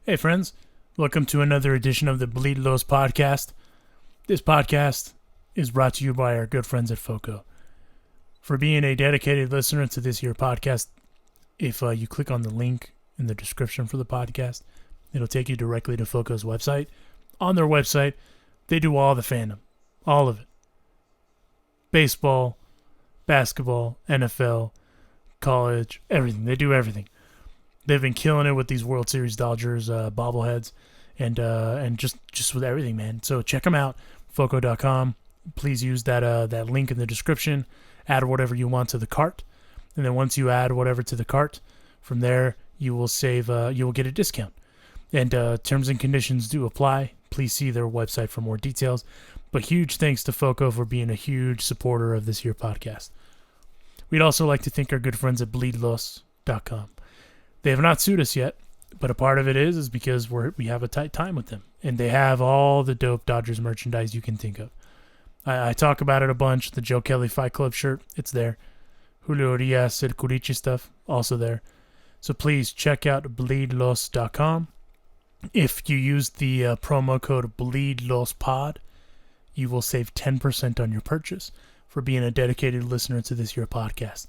Hey, friends. Welcome to another edition of the Bleed Los podcast. This podcast is brought to you by our good friends at FOCO. For being a dedicated listener to this here podcast, if you click on the link in the description for the podcast, it'll take you directly to FOCO's website. On their website, they do all the fandom. All of it. Baseball, basketball, NFL, college, everything. They do everything. They've been killing it with these World Series Dodgers bobbleheads and just with everything, man. So check them out, foco.com. Please use that link in the description. Add whatever you want to the cart, and then once you add whatever to the cart, from there you will save. You will get a discount, and terms and conditions do apply. Please see their website for more details. But huge thanks to FOCO for being a huge supporter of this here podcast. We'd also like to thank our good friends at bleedlos.com. They have not sued us yet, but a part of it is because we have a tight time with them, and they have all the dope Dodgers merchandise you can think of. I talk about it a bunch. The Joe Kelly Fight Club shirt, it's there. Julio Diaz, El Curichi stuff, also there. So please check out bleedlos.com. If you use the promo code BleedLosPod, you will save 10% on your purchase for being a dedicated listener to this here podcast.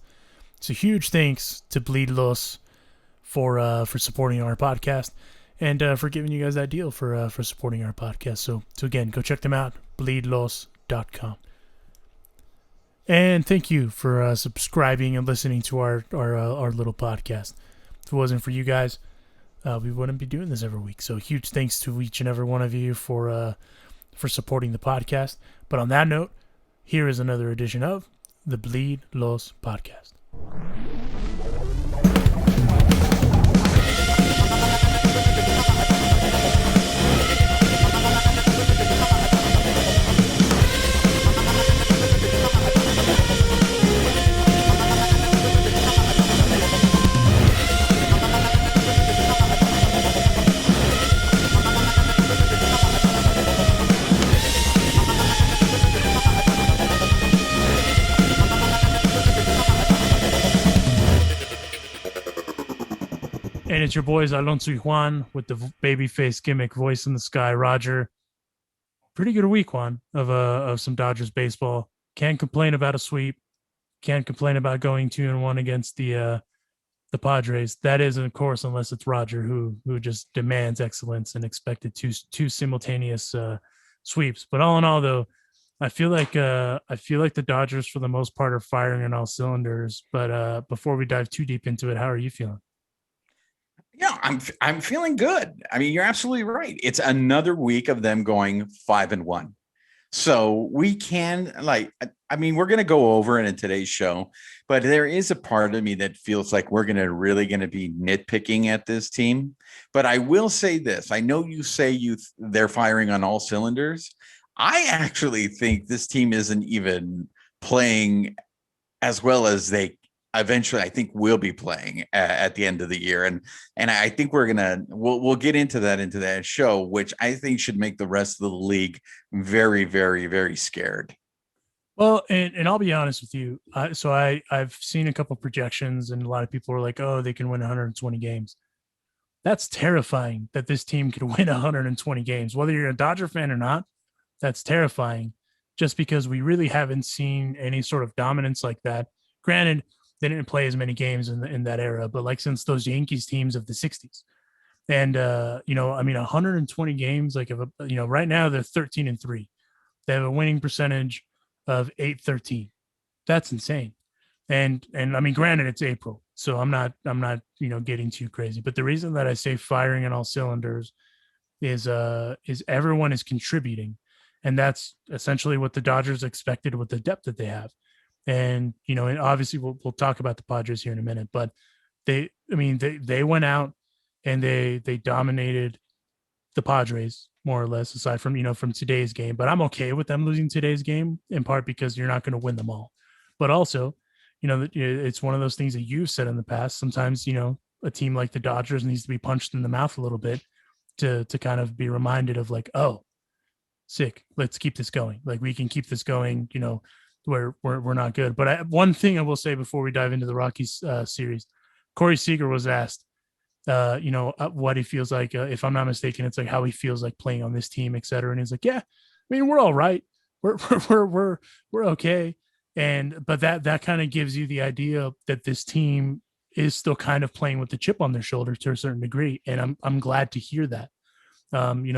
So huge thanks to Bleed Los for supporting our podcast and for giving you guys that deal for supporting our podcast. So again, go check them out, bleedlos.com. And thank you for subscribing and listening to our little podcast. If it wasn't for you guys, we wouldn't be doing this every week. So huge thanks to each and every one of you for supporting the podcast. But on that note, here is another edition of the Bleed Los podcast. And it's your boys, Alonso y Juan, with the babyface gimmick voice in the sky, Roger. Pretty good week, Juan, of some Dodgers baseball. Can't complain about a sweep. Can't complain about going 2-1 against the Padres. That is, of course, unless it's Roger who just demands excellence and expected two simultaneous sweeps. But all in all, though, I feel like the Dodgers, for the most part, are firing on all cylinders. But before we dive too deep into it, how are you feeling? Yeah, I'm feeling good. I mean, you're absolutely right. It's another week of them going 5-1. So we can we're going to go over it in today's show, but there is a part of me that feels like we're really going to be nitpicking at this team. But I will say this. I know you say they're firing on all cylinders. I actually think this team isn't even playing as well as they eventually I think we'll be playing at the end of the year. And I think we'll get into that show, which I think should make the rest of the league very, very, very scared. Well, and I'll be honest with you. I've seen a couple projections, and a lot of people are like, oh, they can win 120 games. That's terrifying that this team can win 120 games. Whether you're a Dodger fan or not, that's terrifying just because we really haven't seen any sort of dominance like that. Granted, they didn't play as many games in that era, but like since those Yankees teams of the 60s. And, 120 games, right now they're 13-3. They have a winning percentage of .813. That's insane. And I mean, granted, it's April, so I'm not getting too crazy. But the reason that I say firing on all cylinders is everyone is contributing, and that's essentially what the Dodgers expected with the depth that they have. And and obviously we'll talk about the Padres here in a minute, but they went out and they dominated the Padres more or less, aside from from today's game. But I'm okay with them losing today's game, in part because you're not going to win them all. But also, it's one of those things that you've said in the past. Sometimes a team like the Dodgers needs to be punched in the mouth a little bit to kind of be reminded of like, oh, sick, let's keep this going. Like we can keep this going. Where we're not good. But one thing I will say before we dive into the Rockies series, Corey Seager was asked what he feels like. If I'm not mistaken, it's like how he feels like playing on this team, et cetera. And he's like, yeah, I mean, we're all right. We're we're okay. But that kind of gives you the idea that this team is still kind of playing with the chip on their shoulder to a certain degree. And I'm glad to hear that,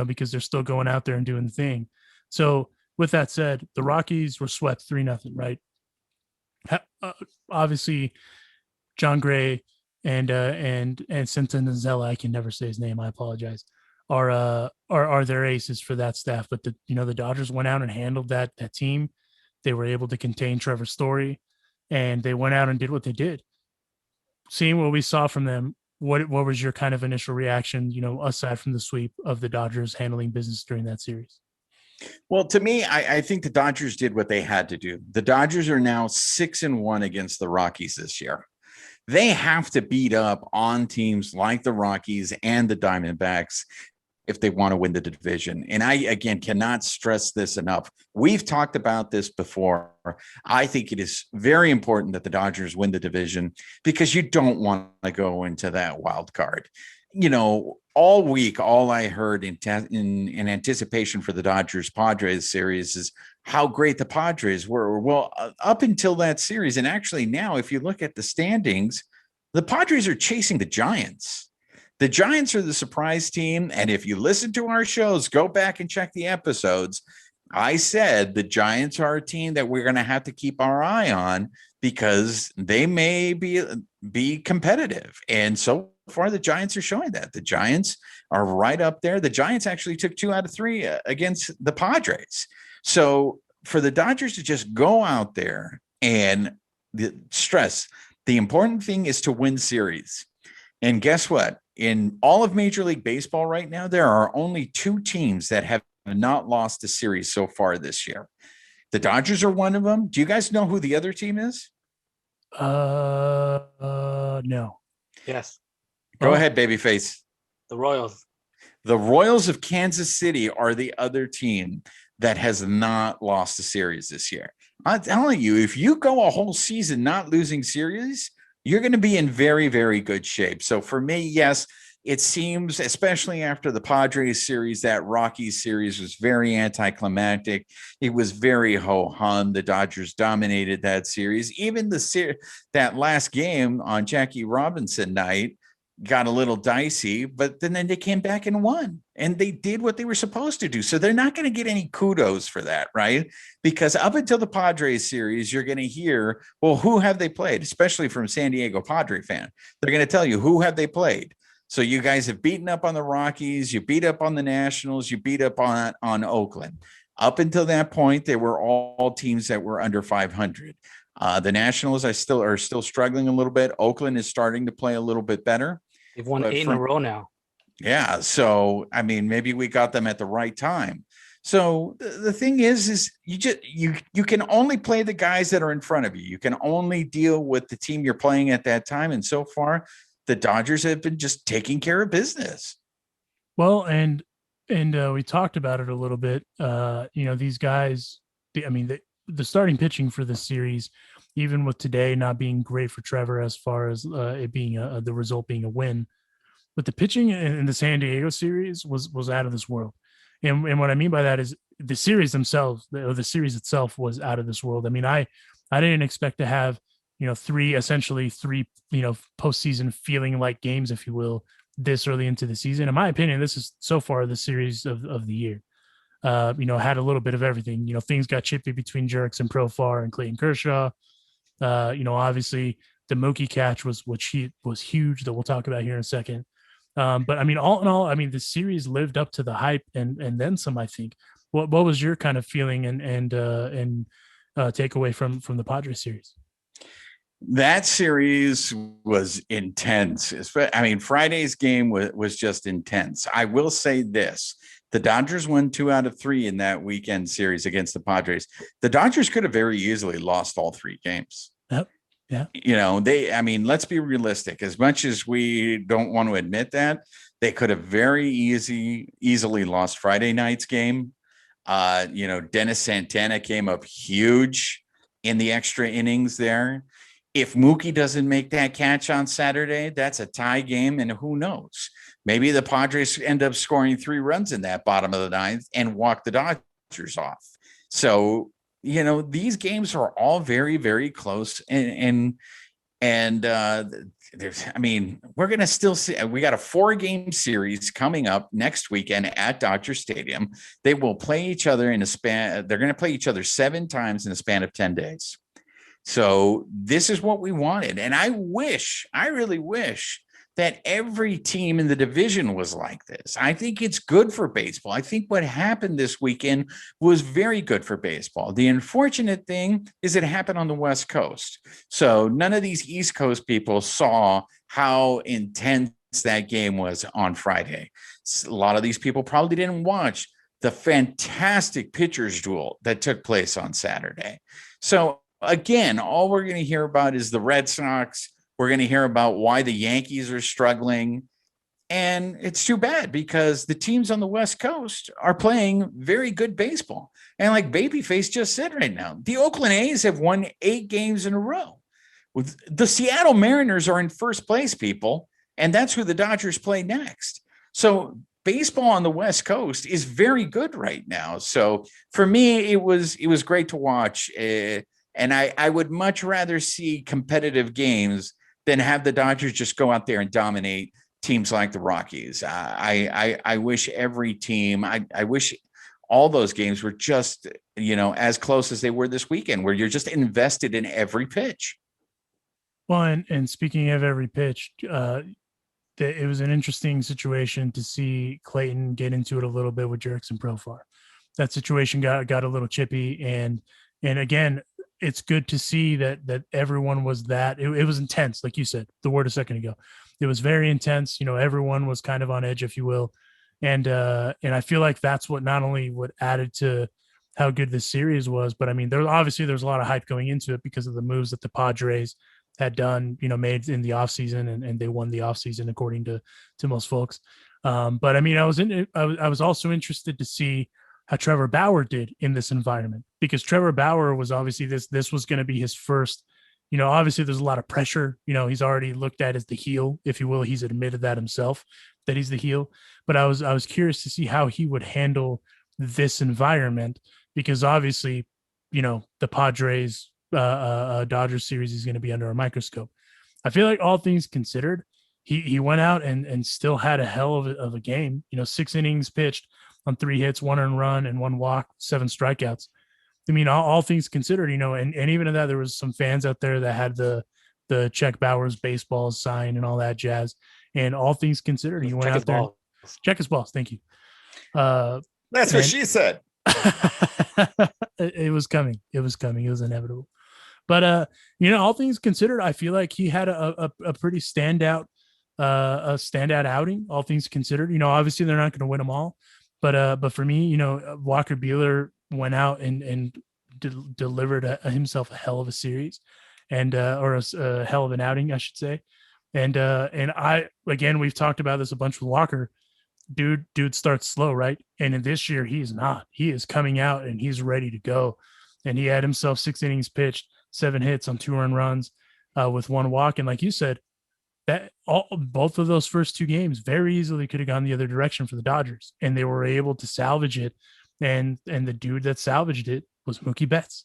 because they're still going out there and doing the thing. So with that said, the Rockies were swept 3-0, right? Obviously, John Gray and Sinton Zella, I can never say his name. I apologize. Are their aces for that staff? But the Dodgers went out and handled that team. They were able to contain Trevor Story, and they went out and did what they did. Seeing what we saw from them, what was your kind of initial reaction? Aside from the sweep of the Dodgers handling business during that series. Well, to me, I think the Dodgers did what they had to do. The Dodgers are now 6-1 against the Rockies this year. They have to beat up on teams like the Rockies and the Diamondbacks if they want to win the division. And I, again, cannot stress this enough. We've talked about this before. I think it is very important that the Dodgers win the division because you don't want to go into that wild card. All week, all I heard in anticipation for the Dodgers Padres series is how great the Padres were. Well, up until that series, and actually now, if you look at the standings, the Padres are chasing the Giants. The Giants are the surprise team. And if you listen to our shows, go back and check the episodes. I said the Giants are a team that we're going to have to keep our eye on because they may be competitive. And so far, the Giants are showing that. The Giants are right up there. The Giants actually took 2 out of 3 against the Padres. So for the Dodgers to just go out there and stress, the important thing is to win series. And guess what? In all of Major League Baseball right now, there are only 2 teams that have not lost a series so far this year. The Dodgers are one of them. Do you guys know who the other team is? No. Yes. Go ahead, babyface. The Royals. The Royals of Kansas City are the other team that has not lost a series this year. I'm telling you, if you go a whole season not losing series, you're going to be in very, very good shape. So for me, yes, it seems, especially after the Padres series, that Rockies series was very anticlimactic. It was very ho-hum. The Dodgers dominated that series. Even that last game on Jackie Robinson night got a little dicey, but then they came back and won, and they did what they were supposed to do. So they're not going to get any kudos for that, right? Because up until the Padres series, you're going to hear, well, who have they played? Especially from San Diego Padre fan. They're going to tell you, who have they played? So you guys have beaten up on the Rockies, you beat up on the Nationals, you beat up on Oakland. Up until that point, they were all teams that were under 500. The Nationals are still struggling a little bit. Oakland is starting to play a little bit better. They've won 8 in a row now. Yeah. So, I mean, maybe we got them at the right time. So the thing is you can only play the guys that are in front of you. You can only deal with the team you're playing at that time. And so far, the Dodgers have been just taking care of business. Well, and we talked about it a little bit. These guys, the starting pitching for this series, even with today not being great for Trevor as far as it being the result being a win, but the pitching in the San Diego series was out of this world. And what I mean by that is the series themselves, the series itself was out of this world. I mean, I didn't expect to have, three postseason feeling like games, if you will, this early into the season. In my opinion, this is so far the series of the year. Had a little bit of everything. Things got chippy between Jerks and Profar and Clayton Kershaw. Obviously the Mookie catch was huge that we'll talk about here in a second. But I mean, all in all, I mean, the series lived up to the hype and then some. I think. What was your kind of feeling and takeaway from the Padres series? That series was intense. I mean, Friday's game was just intense. I will say this. The Dodgers won 2 out of 3 in that weekend series against the Padres. The Dodgers could have very easily lost all 3 games. Yep. Yeah. Let's be realistic. As much as we don't want to admit that, they could have very easily lost Friday night's game. Dennis Santana came up huge in the extra innings there. If Mookie doesn't make that catch on Saturday, that's a tie game, and who knows? Maybe the Padres end up scoring 3 runs in that bottom of the ninth and walk the Dodgers off. So, these games are all very, very close, and we're going to still see. We got a 4-game series coming up next weekend at Dodger Stadium. They will play each other in a span. They're going to play each other 7 times in a span of 10 days. So this is what we wanted. And I really wish that every team in the division was like this. I think it's good for baseball. I think what happened this weekend was very good for baseball. The unfortunate thing is it happened on the West Coast. So none of these East Coast people saw how intense that game was on Friday. A lot of these people probably didn't watch the fantastic pitchers duel that took place on Saturday. So again, all we're going to hear about is the Red Sox. We're going to hear about why the Yankees are struggling. And it's too bad because the teams on the West Coast are playing very good baseball. And like Babyface just said right now, the Oakland A's have won 8 games in a row. The Seattle Mariners are in first place, people, and that's who the Dodgers play next. So baseball on the West Coast is very good right now. So for me, it was great to watch. And I would much rather see competitive games than have the Dodgers just go out there and dominate teams like the Rockies. I wish every team, I wish all those games were just, as close as they were this weekend, where you're just invested in every pitch. Well, and speaking of every pitch, it was an interesting situation to see Clayton get into it a little bit with Jurickson Profar. That situation got a little chippy, and again, it's good to see that everyone was it was intense, like you said, the word a second ago. It was very intense. Everyone was kind of on edge, if you will. And I feel like that's what not only what added to how good this series was, but I mean, there's a lot of hype going into it because of the moves that the Padres had done, made in the offseason, and they won the offseason according to most folks. But I mean, I was also interested to see how Trevor Bauer did in this environment, because Trevor Bauer was obviously this was going to be his first, obviously there's a lot of pressure. He's already looked at as the heel, if you will. He's admitted that himself, that he's the heel. But I was curious to see how he would handle this environment, because obviously, the Padres Dodgers series is going to be under a microscope. I feel like all things considered, he went out and still had a hell of a game. 6 innings pitched on 3 hits, 1 earned run, and 1 walk, 7 strikeouts. I mean, all things considered, and even in that, there was some fans out there that had the Check Bauer's baseball sign and all that jazz. And all things considered, he went out there. Check his balls. Thank you. That's what she said. It was coming. It was inevitable. But all things considered, I feel like he had a pretty standout outing. All things considered, obviously they're not going to win them all, but for me, Walker Buehler went out and delivered himself a hell of a series, and or a hell of an outing, I should say. And we've talked about this a bunch with Walker. Dude starts slow, right? And in this year, he is not. He is coming out and he's ready to go. And he had himself 6 innings pitched, 7 hits on 2 earned runs, with 1 walk. And like you said, both of those first 2 games very easily could have gone the other direction for the Dodgers, and they were able to salvage it. And the dude that salvaged it was Mookie Betts.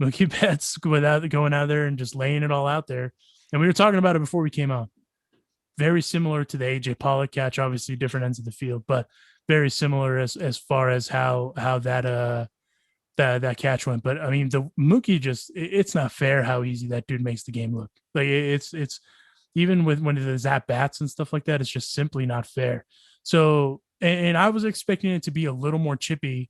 Mookie Betts, without going out there and just laying it all out there. And we were talking about it before we came on. Very similar to the AJ Pollock catch, obviously different ends of the field, but very similar as far as how that catch went. But I mean, the Mookie it's not fair how easy that dude makes the game look. Like it's even when there's at bats and stuff like that, it's just simply not fair. So, and I was expecting it to be a little more chippy,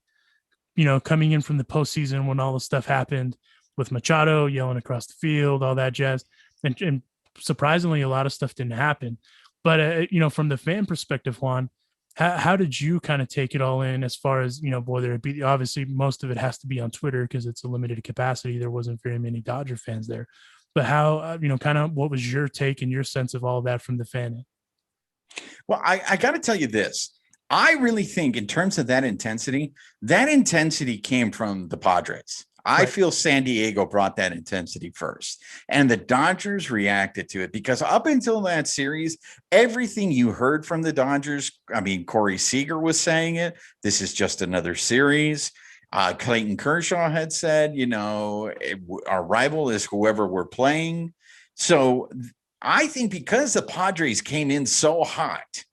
coming in from the postseason when all the stuff happened with Machado yelling across the field, all that jazz. And surprisingly, a lot of stuff didn't happen. But, from the fan perspective, Juan, how did you kind of take it all in as far as, whether it be, obviously most of it has to be on Twitter because it's a limited capacity. There wasn't very many Dodger fans there. But how, kind of what was your take and your sense of all of that from the fan? Well, I got to tell you this. I really think in terms of that intensity came from the Padres. I feel San Diego brought that intensity first, and the Dodgers reacted to it because up until that series, everything you heard from the Dodgers, I mean, Corey Seager was saying it. This is just another series. Clayton Kershaw had said, our rival is whoever we're playing. So I think because the Padres came in so hot,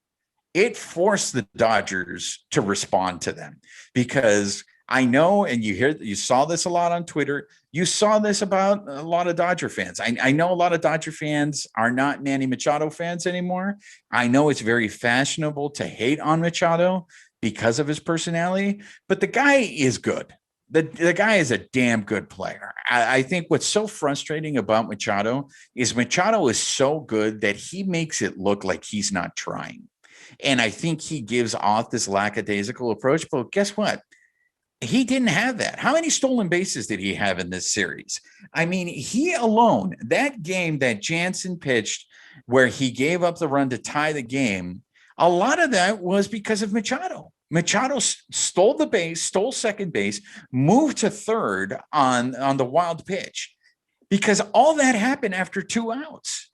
it forced the Dodgers to respond to them, because I know, and you saw this a lot on Twitter. You saw this about a lot of Dodger fans. I know a lot of Dodger fans are not Manny Machado fans anymore. I know it's very fashionable to hate on Machado because of his personality, but the guy is good. The guy is a damn good player. I think what's so frustrating about Machado is so good that he makes it look like he's not trying. And I think he gives off this lackadaisical approach, but guess what? He didn't have that. How many stolen bases did he have in this series? I mean, he alone, that game that Jansen pitched where he gave up the run to tie the game, a lot of that was because of Machado. Machado stole the base, stole second base, moved to third on the wild pitch, because all that happened after 2 outs.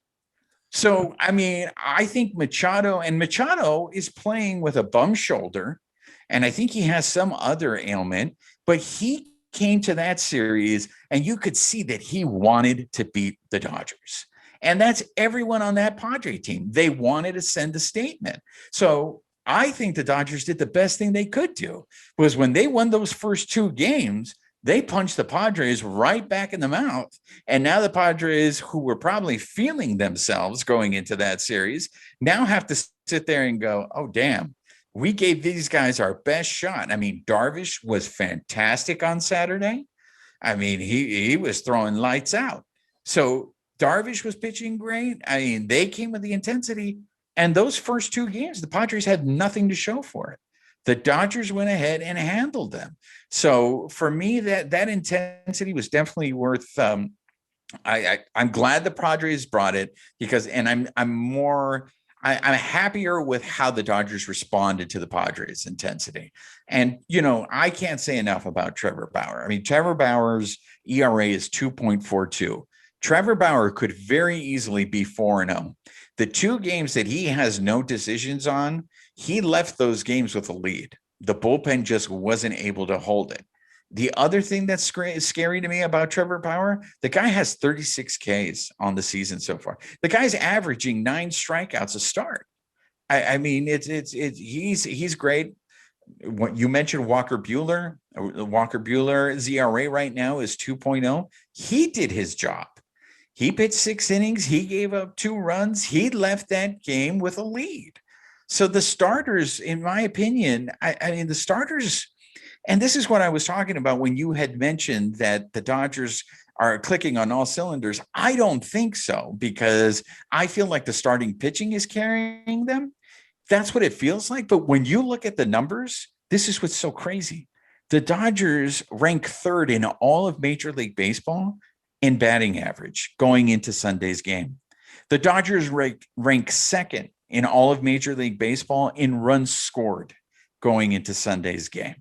So, I mean, I think Machado is playing with a bum shoulder, and I think he has some other ailment, but he came to that series and you could see that he wanted to beat the Dodgers. And that's everyone on that Padre team. They wanted to send a statement. So I think the Dodgers did the best thing they could do, was when they won those first 2 games, they punched the Padres right back in the mouth. And now the Padres, who were probably feeling themselves going into that series, now have to sit there and go, oh, damn, we gave these guys our best shot. I mean, Darvish was fantastic on Saturday. I mean, he was throwing lights out. So Darvish was pitching great. I mean, they came with the intensity. And those first 2 games, the Padres had nothing to show for it. The Dodgers went ahead and handled them. So for me, that intensity was definitely worth. I'm glad the Padres brought it, because, and I'm happier with how the Dodgers responded to the Padres' intensity. And, I can't say enough about Trevor Bauer. I mean, Trevor Bauer's ERA is 2.42. Trevor Bauer could very easily be 4-0. The 2 games that he has no decisions on, he left those games with a lead. The bullpen just wasn't able to hold it. The other thing that's scary to me about Trevor Bauer, the guy has 36 Ks on the season so far. The guy's averaging 9 strikeouts a start. I mean, he's great. What you mentioned, Walker Buehler. Walker Buehler's ERA right now is 2.0. He did his job. He pitched 6 innings. He gave up 2 runs. He left that game with a lead. So the starters, in my opinion, I mean, the starters, and this is what I was talking about when you had mentioned that the Dodgers are clicking on all cylinders. I don't think so, because I feel like the starting pitching is carrying them. That's what it feels like. But when you look at the numbers, this is what's so crazy. The Dodgers rank 3rd in all of Major League Baseball in batting average going into Sunday's game. The Dodgers rank 2nd in all of Major League Baseball in runs scored going into Sunday's game.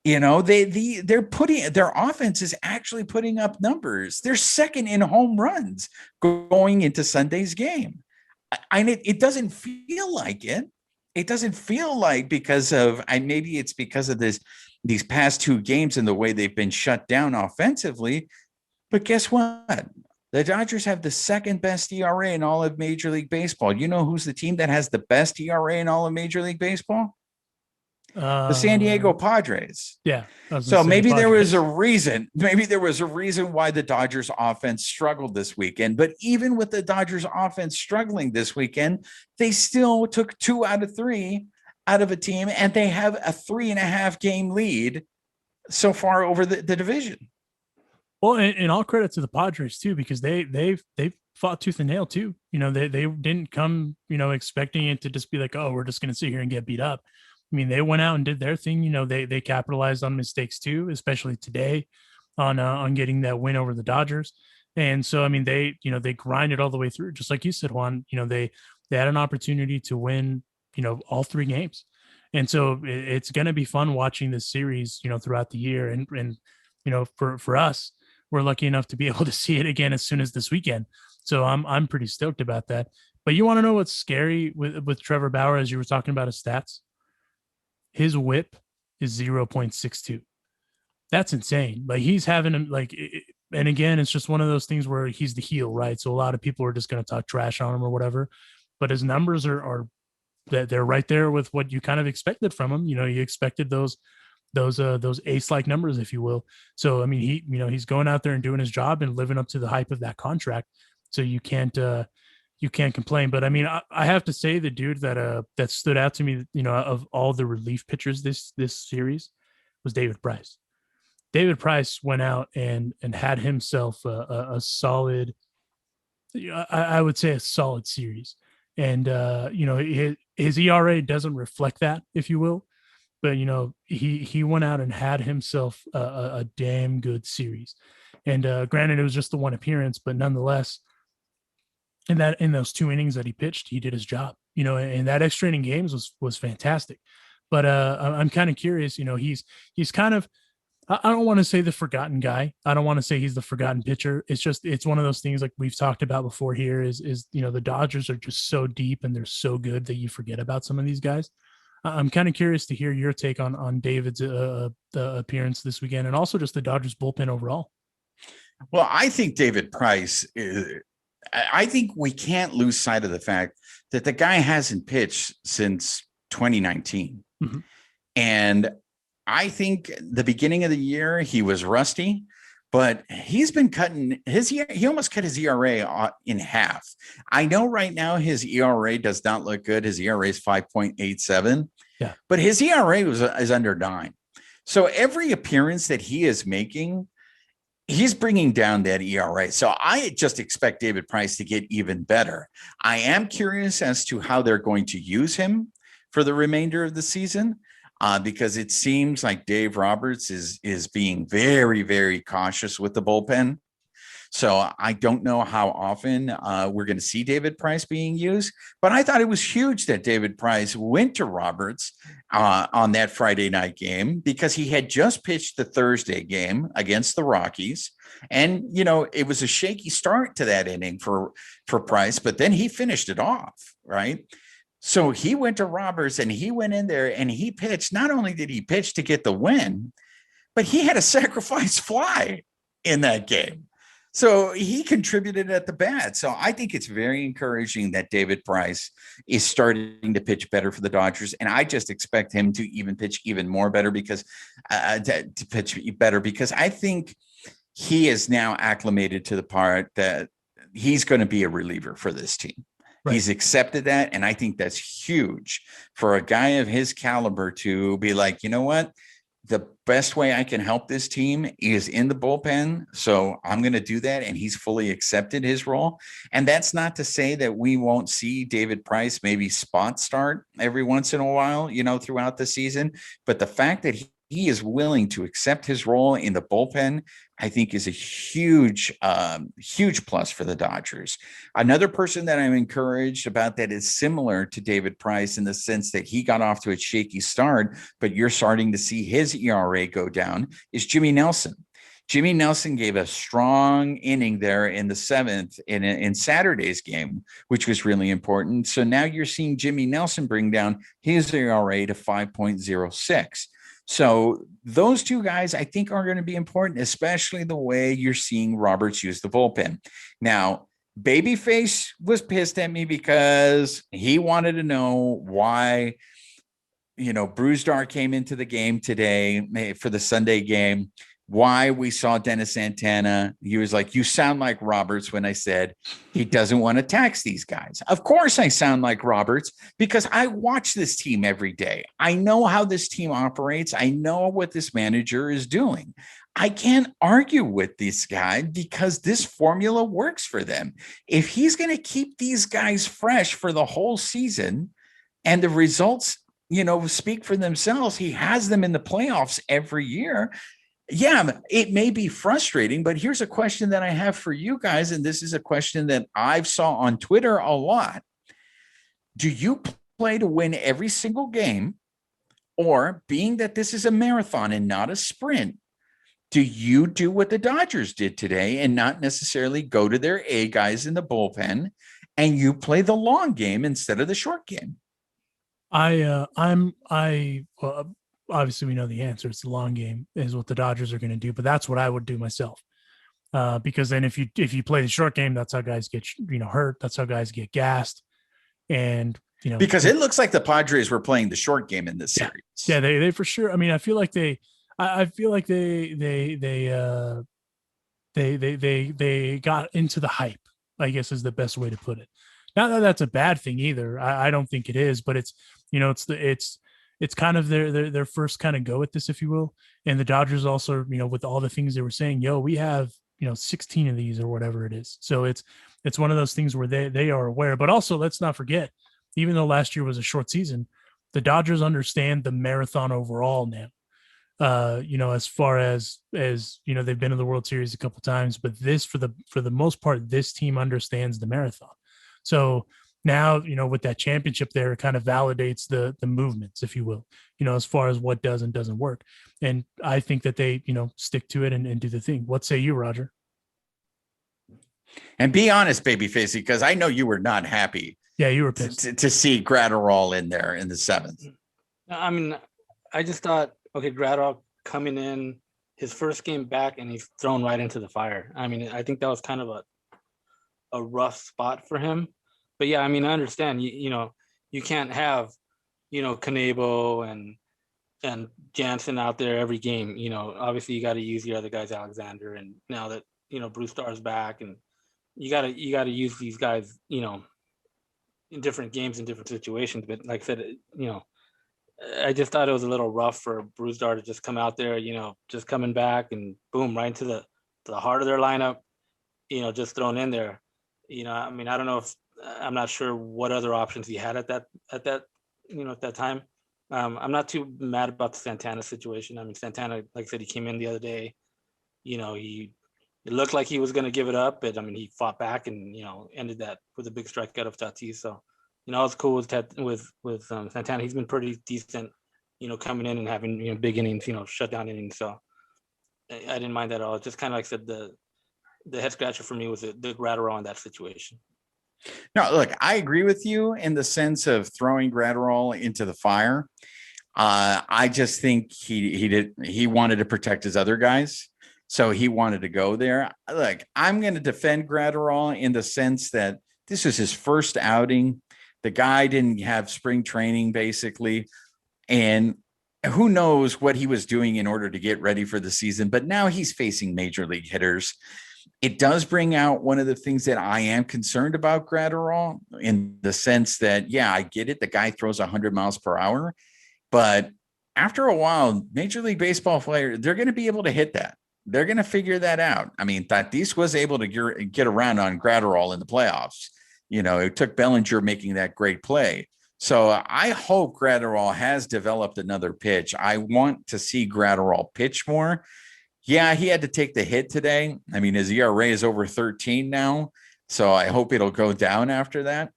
They're putting, their offense is actually putting up numbers. They're 2nd in home runs going into Sunday's game. And it doesn't feel like it. It doesn't feel like, because of, maybe it's because of these past 2 games and the way they've been shut down offensively. But guess what? The Dodgers have the 2nd best ERA in all of Major League Baseball. You know who's the team that has the best ERA in all of Major League Baseball? The San Diego Padres. Yeah. So maybe there was a reason. Maybe there was a reason why the Dodgers offense struggled this weekend. But even with the Dodgers offense struggling this weekend, they still took 2 out of 3 out of a team, and they have a 3.5 game lead so far over the division. Well, and all credit to the Padres too, because they fought tooth and nail too. They didn't come, expecting it to just be like, oh, we're just going to sit here and get beat up. I mean, they went out and did their thing. They capitalized on mistakes too, especially today on getting that win over the Dodgers. And so, I mean, they grinded all the way through, just like you said, Juan. They had an opportunity to win, all 3 games. And so it's going to be fun watching this series, throughout the year. And for us, we're lucky enough to be able to see it again as soon as this weekend. So I'm pretty stoked about that. But you want to know what's scary with Trevor Bauer, as you were talking about his stats? His whip is 0.62. That's insane. Like he's having him and again, it's just one of those things where he's the heel, right? So a lot of people are just going to talk trash on him or whatever, but his numbers are that they're right there with what you kind of expected from him. You expected those ace-like numbers, if you will. So, I mean, he's going out there and doing his job and living up to the hype of that contract. So you can't complain. But I mean, I have to say the dude that stood out to me, of all the relief pitchers this series was David Price. David Price went out and had himself a solid, I would say a solid series. And, his ERA doesn't reflect that, if you will. But, he went out and had himself a damn good series. And granted, it was just the one appearance, but nonetheless, in those 2 innings that he pitched, he did his job, and that extra inning games was fantastic. But I'm kind of curious, he's kind of, I don't want to say the forgotten guy. I don't want to say he's the forgotten pitcher. It's one of those things like we've talked about before here is the Dodgers are just so deep and they're so good that you forget about some of these guys. I'm kind of curious to hear your take on David's appearance this weekend and also just the Dodgers bullpen overall. Well, I think David Price I think we can't lose sight of the fact that the guy hasn't pitched since 2019. Mm-hmm. And I think the beginning of the year, he was rusty, but he's been he almost cut his ERA in half. I know right now his ERA does not look good. His ERA is 5.87, but his ERA is under 9. So every appearance that he is making, he's bringing down that ERA. So I just expect David Price to get even better. I am curious as to how they're going to use him for the remainder of the season. Because it seems like Dave Roberts is being very, very cautious with the bullpen. So I don't know how often we're going to see David Price being used, but I thought it was huge that David Price went to Roberts on that Friday night game because he had just pitched the Thursday game against the Rockies. And, it was a shaky start to that inning for Price, but then he finished it off, right? So he went to Roberts and he went in there and he pitched. Not only did he pitch to get the win, but he had a sacrifice fly in that game. So he contributed at the bat. So I think it's very encouraging that David Price is starting to pitch better for the Dodgers. And I just expect him to even pitch even more better because to pitch better because I think he is now acclimated to the part that he's going to be a reliever for this team. Right. He's accepted that. And I think that's huge for a guy of his caliber to be like, you know what? The best way I can help this team is in the bullpen. So I'm going to do that. And he's fully accepted his role. And that's not to say that we won't see David Price maybe spot start every once in a while, throughout the season. But the fact that he is willing to accept his role in the bullpen, I think is a huge plus for the Dodgers. Another person that I'm encouraged about that is similar to David Price in the sense that he got off to a shaky start, but you're starting to see his ERA go down is Jimmy Nelson. Jimmy Nelson gave a strong inning there in the 7th in Saturday's game, which was really important. So now you're seeing Jimmy Nelson bring down his ERA to 5.06. So those two guys, I think, are going to be important, especially the way you're seeing Roberts use the bullpen. Now, Babyface was pissed at me because he wanted to know why, Bruzdar came into the game today for the Sunday game, why we saw Dennis Santana. He was like, you sound like Roberts when I said he doesn't want to tax these guys. Of course I sound like Roberts because I watch this team every day. I know how this team operates. I know what this manager is doing. I can't argue with this guy because this formula works for them. If he's going to keep these guys fresh for the whole season and the results, speak for themselves, he has them in the playoffs every year. Yeah, it may be frustrating, but here's a question that I have for you guys. And this is a question that I've saw on Twitter a lot. Do you play to win every single game? Or being that this is a marathon and not a sprint, do you do what the Dodgers did today and not necessarily go to their A guys in the bullpen, and you play the long game instead of the short game? Well, obviously we know the answer. It's the long game is what the Dodgers are going to do, but that's what I would do myself. Because then if you play the short game, that's how guys get hurt. That's how guys get gassed, and because it looks like the Padres were playing the short game in this series. Yeah, they for sure. I mean, I feel like they got into the hype, I guess is the best way to put it. Not that that's a bad thing either. I don't think it is, but it's kind of their first kind of go at this, if you will. And the Dodgers also, with all the things they were saying, we have 16 of these or whatever it is. So it's one of those things where they are aware. But also, let's not forget, even though last year was a short season, the Dodgers understand the marathon overall now. As far as they've been in the World Series a couple of times, but this for the most part, this team understands the marathon. So now, with that championship there, it kind of validates the movements, if you will, as far as what does and doesn't work. And I think that they, stick to it and do the thing. What say you, Roger? And be honest, babyface, because I know you were not happy. Yeah, you were pissed to see Gratterall in there in the 7th. I mean, I just thought, okay, Gratterall coming in his first game back and he's thrown right into the fire. I mean, I think that was kind of a rough spot for him. But yeah, I mean, I understand, you can't have, Kanebo and Jansen out there every game. Obviously you got to use your other guys, Alexander, and now that, Bruce Starr's back, and you got to use these guys, in different games, in different situations. But like I said, I just thought it was a little rough for Bruce Starr to just come out there, just coming back and boom, right into the heart of their lineup, just thrown in there. I mean, I don't know if, I'm not sure what other options he had at that time. I'm not too mad about the Santana situation. I mean, Santana, like I said, he came in the other day, it looked like he was going to give it up, but I mean, he fought back and, ended that with a big strikeout of Tatis. So, I was cool with Santana. He's been pretty decent, coming in and having, big innings, shutdown innings. So I didn't mind that at all. It's just kind of like I said, the head scratcher for me was the Gratterall in that situation. No, look, I agree with you in the sense of throwing Gratterall into the fire. I just think he wanted to protect his other guys. So he wanted to go there. Look, I'm going to defend Gratterall in the sense that this was his first outing. The guy didn't have spring training, basically. And who knows what he was doing in order to get ready for the season. But now he's facing major league hitters. It does bring out one of the things that I am concerned about Gratterall, in the sense that, yeah, I get it. The guy throws 100 miles per hour. But after a while, Major League Baseball players, they're going to be able to hit that. They're going to figure that out. I mean, Tatis was able to get around on Gratterall in the playoffs. It took Bellinger making that great play. So I hope Gratterall has developed another pitch. I want to see Gratterall pitch more. Yeah, he had to take the hit today. I mean, his ERA is over 13 now. So I hope it'll go down after that.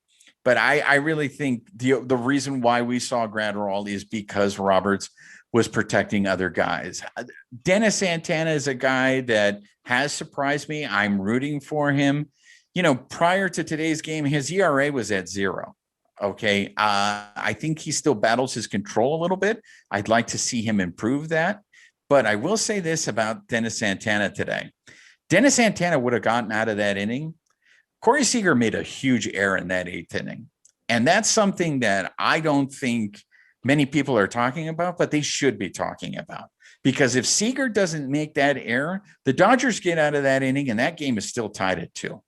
But I really think the reason why we saw Gratterall is because Roberts was protecting other guys. Dennis Santana is a guy that has surprised me. I'm rooting for him. Prior to today's game, his ERA was at 0. Okay. I think he still battles his control a little bit. I'd like to see him improve that. But I will say this about Dennis Santana today. Dennis Santana would have gotten out of that inning. Corey Seager made a huge error in that 8th inning. And that's something that I don't think many people are talking about, but they should be talking about. Because if Seager doesn't make that error, the Dodgers get out of that inning and that game is still tied at 2.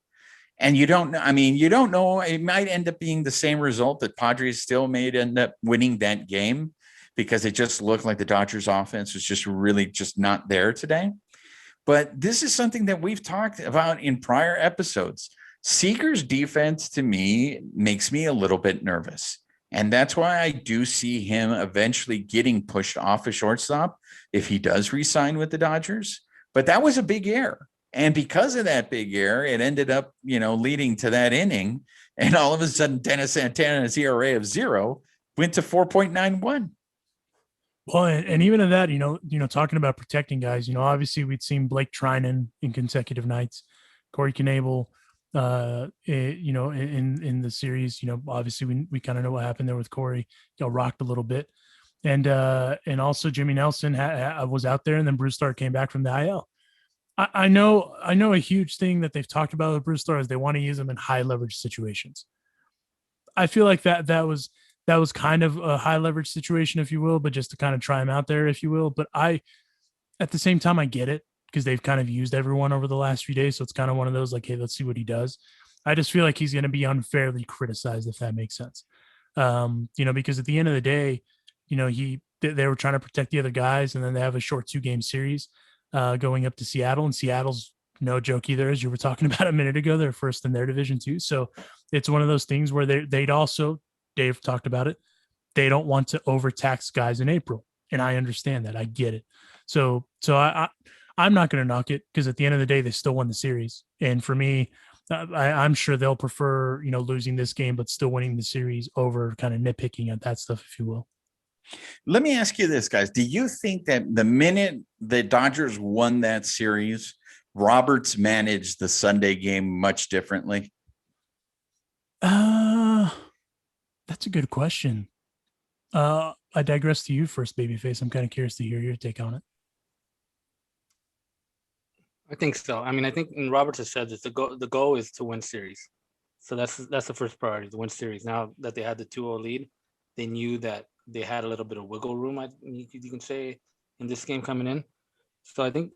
And you don't know, it might end up being the same result that Padres still may end up winning that game, because it just looked like the Dodgers offense was just really just not there today. But this is something that we've talked about in prior episodes. Seager's defense, to me, makes me a little bit nervous. And that's why I do see him eventually getting pushed off a shortstop if he does re-sign with the Dodgers. But that was a big error. And because of that big error, it ended up, leading to that inning. And all of a sudden, Dennis Santana's ERA of 0 went to 4.91. Well, and even in that, talking about protecting guys, obviously we'd seen Blake Trinan in consecutive nights, Corey Knable, in the series, obviously we kind of know what happened there with Corey, rocked a little bit, and also Jimmy Nelson was out there, and then Bruce Starr came back from the IL. I know a huge thing that they've talked about with Bruce Starr is they want to use him in high leverage situations. I feel like that was kind of a high leverage situation, if you will, but just to kind of try him out there, if you will. But at the same time, I get it because they've kind of used everyone over the last few days. So it's kind of one of those like, hey, let's see what he does. I just feel like he's going to be unfairly criticized, if that makes sense. Because at the end of the day, they were trying to protect the other guys, and then they have a short 2-game series going up to Seattle, and Seattle's no joke either, as you were talking about a minute ago. They're first in their division too. So it's one of those things where they'd also, Dave talked about it, they don't want to overtax guys in April. And I understand that. I get it. So I'm not going to knock it because at the end of the day, they still won the series. And for me, I'm sure they'll prefer, losing this game, but still winning the series over kind of nitpicking at that stuff, if you will. Let me ask you this, guys. Do you think that the minute the Dodgers won that series, Roberts managed the Sunday game much differently? That's a good question. I digress to you first, Babyface. I'm kind of curious to hear your take on it. I think so. I mean, I think Roberts has said this, the goal is to win series. So that's the first priority, to win series. Now that they had the 2-0 lead, they knew that they had a little bit of wiggle room, you can say, in this game coming in. So I think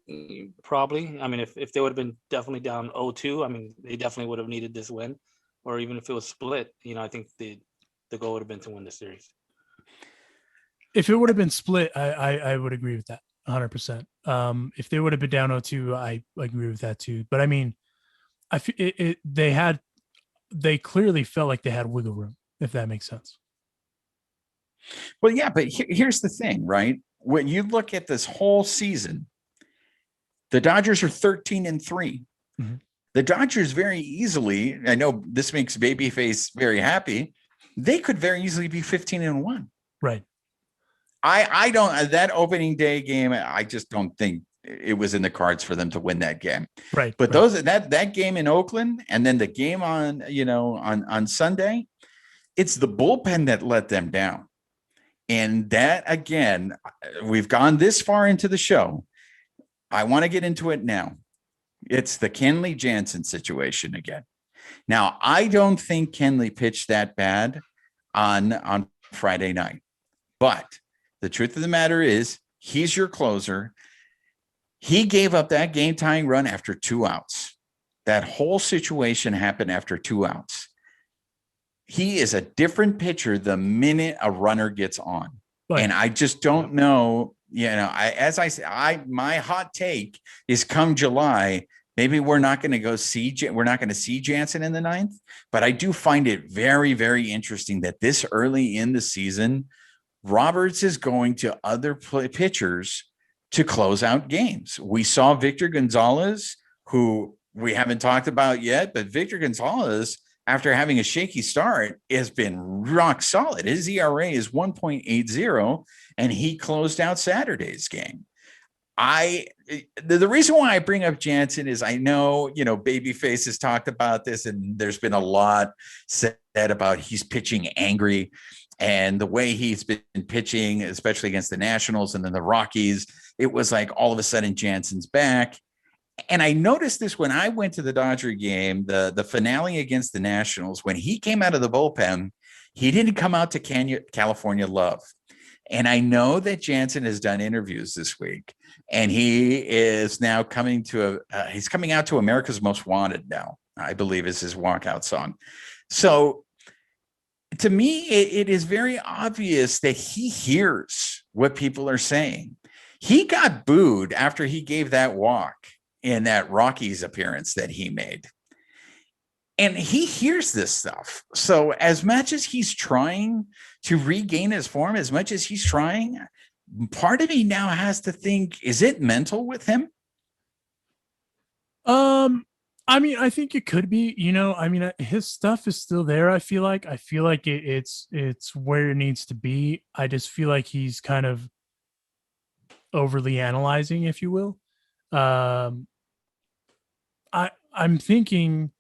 probably, I mean, if they would have been definitely down 0-2, I mean, they definitely would have needed this win. Or even if it was split, I think the goal would have been to win the series. If it would have been split, I would agree with that 100%. If they would have been down 0-2, I agree with that too. But I mean, they clearly felt like they had wiggle room, if that makes sense. Well, yeah, but here's the thing, right? When you look at this whole season, the Dodgers are 13-3. Mm-hmm. The Dodgers very easily, I know this makes Babyface very happy, they could very easily be 15-1. Right. I don't, that opening day game, I just don't think it was in the cards for them to win that game. Right. But that game in Oakland and then the game on Sunday, it's the bullpen that let them down. And that, again, we've gone this far into the show. I want to get into it now. It's the Kinley Jansen situation again. Now, I don't think Kinley pitched that bad on Friday night. But the truth of the matter is, he's your closer. He gave up that game-tying run after 2 outs. That whole situation happened after 2 outs. He is a different pitcher the minute a runner gets on. Right. And I just don't know, my hot take is come July, maybe we're not going to see Jansen in the 9th, but I do find it very, very interesting that this early in the season, Roberts is going to other pitchers to close out games. We saw Victor Gonzalez, who we haven't talked about yet, but Victor Gonzalez, after having a shaky start, has been rock solid. His ERA is 1.80, and he closed out Saturday's game. The reason why I bring up Jansen is I know, Babyface has talked about this, and there's been a lot said about he's pitching angry, and the way he's been pitching, especially against the Nationals and then the Rockies, it was like all of a sudden Jansen's back. And I noticed this when I went to the Dodger game, the finale against the Nationals, when he came out of the bullpen, he didn't come out to California Love. And I know that Jansen has done interviews this week, and he is now coming out to America's Most Wanted now, I believe is his walkout song. So to me, it is very obvious that he hears what people are saying. He got booed after he gave that walk in that Rockies appearance that he made. And he hears this stuff. So as much as he's trying to regain his form, as much as he's trying, part of me now has to think, is it mental with him? I mean, I think it could be, his stuff is still there. I feel like it's where it needs to be. I just feel like he's kind of overly analyzing, if you will. I'm thinking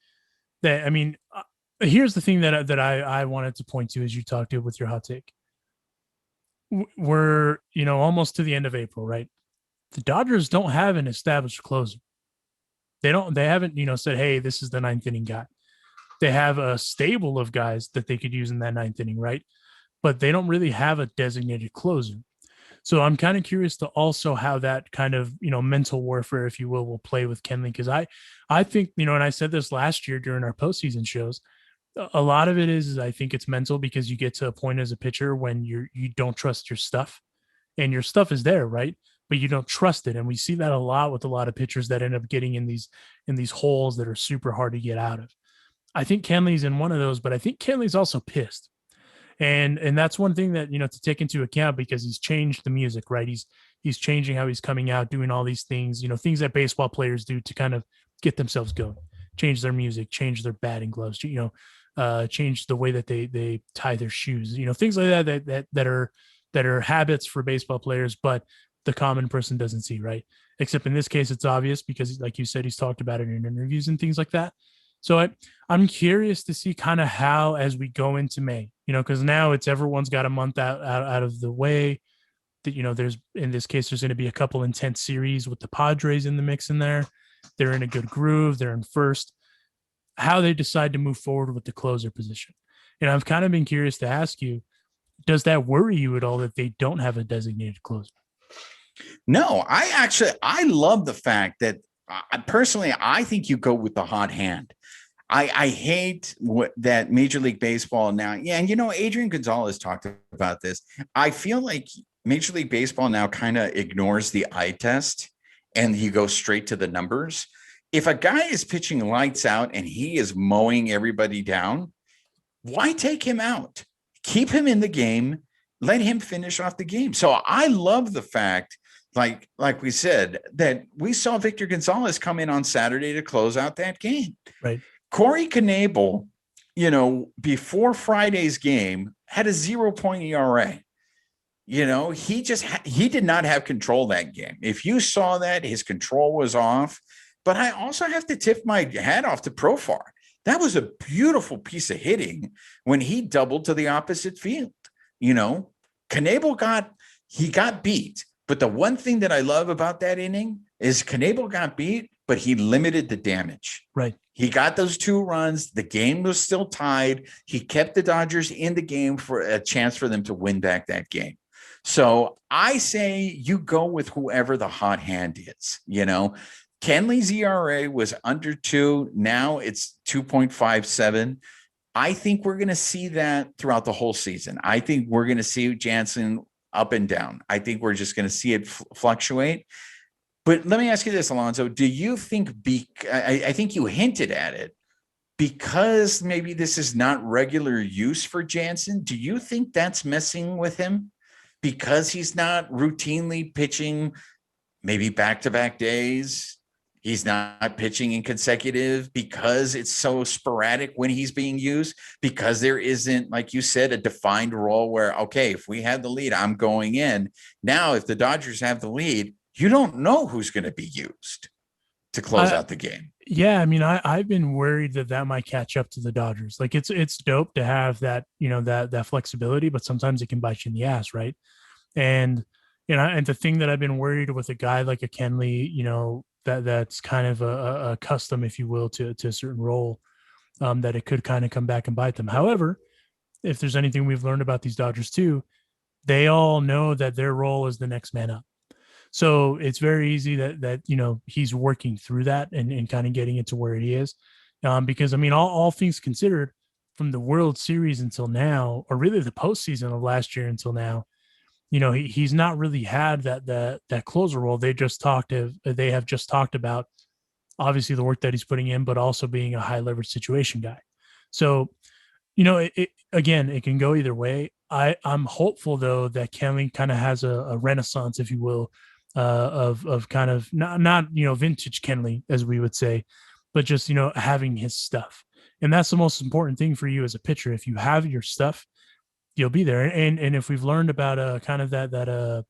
that, I mean, here's the thing that I wanted to point to as you talked to with your hot take. We're, almost to the end of April, right? The Dodgers don't have an established closer. They haven't, said, hey, this is the ninth inning guy. They have a stable of guys that they could use in that ninth inning, right? But they don't really have a designated closer. So I'm kind of curious to also how that kind of, mental warfare, if you will play with Kenley. Because I think, and I said this last year during our postseason shows, a lot of it is I think it's mental, because you get to a point as a pitcher when you don't trust your stuff, and your stuff is there, right? But you don't trust it. And we see that a lot with a lot of pitchers that end up getting in these holes that are super hard to get out of. I think Kenley's in one of those, but I think Kenley's also pissed. And that's one thing that, to take into account, because he's changed the music, right? He's changing how he's coming out, doing all these things, things that baseball players do to kind of get themselves going, change their music, change their batting gloves, change the way that they tie their shoes, things like that are habits for baseball players, but the common person doesn't see, right? Except in this case, it's obvious because, like you said, he's talked about it in interviews and things like that. So I'm curious to see kind of how, as we go into May, because now it's everyone's got a month out of the way. That, there's, in this case, there's going to be a couple intense series with the Padres in the mix in there. They're in a good groove. They're in first. How they decide to move forward with the closer position. And I've kind of been curious to ask you, does that worry you at all that they don't have a designated closer? No, I love the fact that personally, I think you go with the hot hand. I hate that Major League Baseball now. Yeah. And, Adrian Gonzalez talked about this. I feel like Major League Baseball now kind of ignores the eye test and you go straight to the numbers. If a guy is pitching lights out and he is mowing everybody down, why take him out? Keep him in the game. Let him finish off the game. So I love the fact, like we said, that we saw Victor Gonzalez come in on Saturday to close out that game. Right. Corey Knebel, before Friday's game, had a 0-point ERA. He did not have control that game. If you saw that, his control was off. But I also have to tip my hat off to Profar. That was a beautiful piece of hitting when he doubled to the opposite field. Knebel got beat. But the one thing that I love about that inning is Knebel got beat, but he limited the damage. Right. He got those 2 runs. The game was still tied. He kept the Dodgers in the game for a chance for them to win back that game. So I say you go with whoever the hot hand is. Kenley's ERA was under 2. Now it's 2.57. I think we're going to see that throughout the whole season. I think we're going to see Jansen up and down. I think we're just going to see it fluctuate. But let me ask you this, Alonso. Do you think, I think you hinted at it, because maybe this is not regular use for Jansen, do you think that's messing with him? Because he's not routinely pitching maybe back-to-back days? He's not pitching in consecutive because it's so sporadic when he's being used, because there isn't, like you said, a defined role where, okay, if we had the lead, I'm going in. Now, if the Dodgers have the lead, you don't know who's going to be used to close out the game. Yeah. I mean, I've been worried that might catch up to the Dodgers. Like it's dope to have that, that flexibility, but sometimes it can bite you in the ass. Right. And, and the thing that I've been worried with a guy like a Kenley, that's kind of a custom, if you will, to a certain role, that it could kind of come back and bite them. However, if there's anything we've learned about these Dodgers too, they all know that their role is the next man up. So it's very easy that he's working through that and kind of getting it to where he is. Because I mean, all things considered, from the World Series until now, or really the postseason of last year until now, he's not really had that closer role. They have just talked about obviously the work that he's putting in, but also being a high leverage situation guy. So, again, it can go either way. I'm hopeful though that Kenley kind of has a renaissance, if you will, of kind of not vintage Kenley, as we would say, but just having his stuff. And that's the most important thing for you as a pitcher. If you have your stuff, you'll be there. And if we've learned about kind of the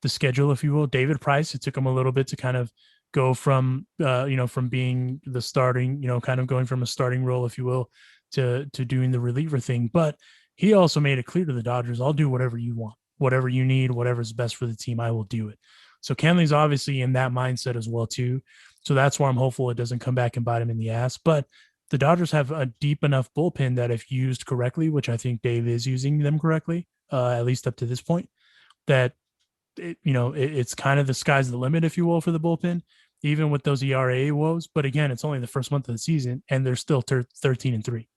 the schedule, if you will. David Price, it took him a little bit to kind of go from from being the starting, kind of going from a starting role, if you will, to doing the reliever thing. But he also made it clear to the Dodgers, I'll do whatever you want, whatever you need, whatever's best for the team, I will do it. So Kenley's obviously in that mindset as well too. So that's why I'm hopeful it doesn't come back and bite him in the ass. But the Dodgers have a deep enough bullpen that if used correctly, which I think Dave is using them correctly, at least up to this point, that it's kind of the sky's the limit, if you will, for the bullpen, even with those ERA woes. But again, it's only the first month of the season, and they're still 13-3.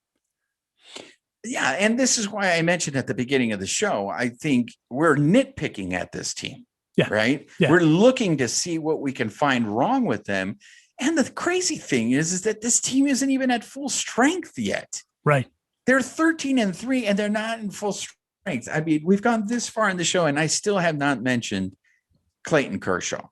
Yeah, and this is why I mentioned at the beginning of the show, I think we're nitpicking at this team. Yeah. Right. Yeah. We're looking to see what we can find wrong with them. And the crazy thing is that this team isn't even at full strength yet. Right. They're 13-3 and they're not in full strength. I mean, we've gone this far in the show and I still have not mentioned Clayton Kershaw.